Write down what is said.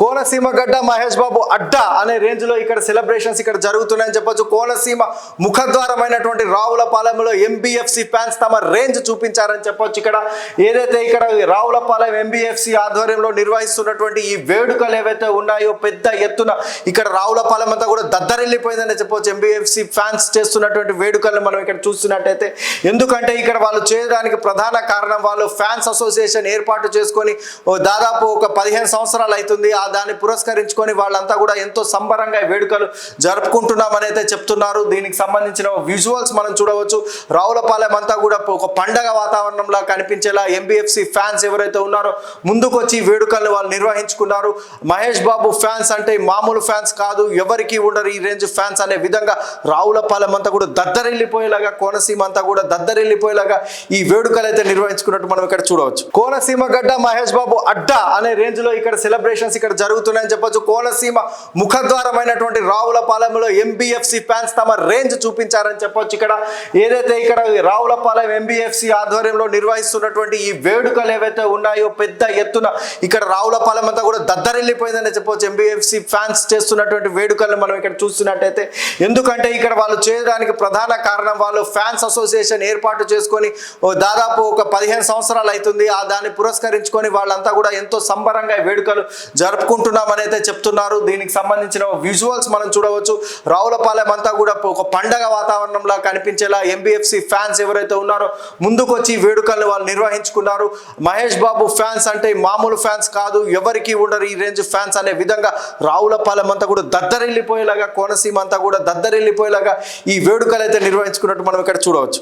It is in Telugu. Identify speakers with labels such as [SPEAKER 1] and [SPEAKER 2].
[SPEAKER 1] కోనసీమ గడ్డ మహేష్ బాబు అడ్డా అనే రేంజ్ లో ఇక్కడ సెలబ్రేషన్స్ ఇక్కడ జరుగుతున్నాయని చెప్పొచ్చు. కోనసీమ ముఖద్వారమైనటువంటి రావులపాలెంలో ఎంబీఎఫ్సి ఫ్యాన్స్ తమ రేంజ్ చూపించారని చెప్పొచ్చు. ఇక్కడ ఏదైతే ఇక్కడ రావులపాలెం ఎంబీఎఫ్సి ఆధ్వర్యంలో నిర్వహిస్తున్నటువంటి ఈ వేడుకలు ఏవైతే ఉన్నాయో పెద్ద ఎత్తున ఇక్కడ రావులపాలెం అంతా కూడా దద్దరిల్లిపోయిందని చెప్పొచ్చు. ఎంబీఎఫ్సి ఫ్యాన్స్ చేస్తున్నటువంటి వేడుకలను మనం ఇక్కడ చూస్తున్నట్టయితే, ఎందుకంటే ఇక్కడ వాళ్ళు చేయడానికి ప్రధాన కారణం వాళ్ళు ఫ్యాన్స్ అసోసియేషన్ ఏర్పాటు చేసుకొని దాదాపు ఒక 15 సంవత్సరాలు అవుతుంది. దాన్ని పురస్కరించుకొని వాళ్ళంతా కూడా ఎంతో సంబరంగా వేడుకలు జరుపుకుంటున్నామని అయితే చెప్తున్నారు. దీనికి సంబంధించిన విజువల్స్ మనం చూడవచ్చు. రావులపాలెం అంతా కూడా ఒక పండగ వాతావరణంలో కనిపించేలా ఎంబీఎఫ్సి ఫ్యాన్స్ ఎవరైతే ఉన్నారో ముందుకు వచ్చి వేడుకలను వాళ్ళు నిర్వహించుకున్నారు. మహేష్ బాబు ఫ్యాన్స్ అంటే మామూలు ఫ్యాన్స్ కాదు, ఎవరికి ఉండరు ఈ రేంజ్ ఫ్యాన్స్ అనే విధంగా రావులపాలెం అంతా కూడా దద్దరిల్లిపోయేలాగా, కోనసీమ అంతా కూడా దద్దరిల్లిపోయేలాగా ఈ వేడుకలు అయితే నిర్వహించుకున్నట్టు మనం ఇక్కడ చూడవచ్చు. కోనసీమ గడ్డ మహేష్ బాబు అడ్డా అనే రేంజ్ లో ఇక్కడ సెలబ్రేషన్స్ ఇక్కడ జరుగుతున్నాయని చెప్పొచ్చు. కోనసీమ ముఖద్వారమైనటువంటి రావులపాలెంలో ఎంబీఎఫ్సి ఫ్యాన్స్ తమ రేంజ్ చూపించారని చెప్పొచ్చు. ఇక్కడ ఏదైతే ఇక్కడ రావులపాలెం ఎంబీఎఫ్సి ఆధ్వర్యంలో నిర్వహిస్తున్నటువంటి ఈ వేడుకలు ఏవైతే ఉన్నాయో పెద్ద ఎత్తున ఇక్కడ రావులపాలెం అంతా కూడా దద్దరిల్లిపోయిందని చెప్పొచ్చు. ఎంబీఎఫ్సి ఫ్యాన్స్ చేస్తున్నటువంటి వేడుకలను మనం ఇక్కడ చూస్తున్నట్టయితే, ఎందుకంటే ఇక్కడ వాళ్ళు చేయడానికి ప్రధాన కారణం వాళ్ళు ఫ్యాన్స్ అసోసియేషన్ ఏర్పాటు చేసుకొని దాదాపు ఒక 15 సంవత్సరాలు అవుతుంది. దాన్ని పురస్కరించుకొని వాళ్ళంతా కూడా ఎంతో సంబరంగా వేడుకలు జరుపుకుంటున్నామని అయితే చెప్తున్నారు. దీనికి సంబంధించిన విజువల్స్ మనం చూడవచ్చు. రావులపాలెం అంతా కూడా ఒక పండగ వాతావరణంలో కనిపించేలా ఎంబీఎఫ్సి ఫ్యాన్స్ ఎవరైతే ఉన్నారో ముందుకు వచ్చి వేడుకలను వాళ్ళు నిర్వహించుకున్నారు. మహేష్ బాబు ఫ్యాన్స్ అంటే మామూలు ఫ్యాన్స్ కాదు, ఎవరికి ఉండరు ఈ రేంజ్ ఫ్యాన్స్ అనే విధంగా రావులపాలెం అంతా కూడా దద్దరిల్లిపోయేలాగా, కోనసీమ అంతా కూడా దద్దరిల్లిపోయేలాగా ఈ వేడుకలు అయితే నిర్వహించుకున్నట్టు మనం ఇక్కడ చూడవచ్చు.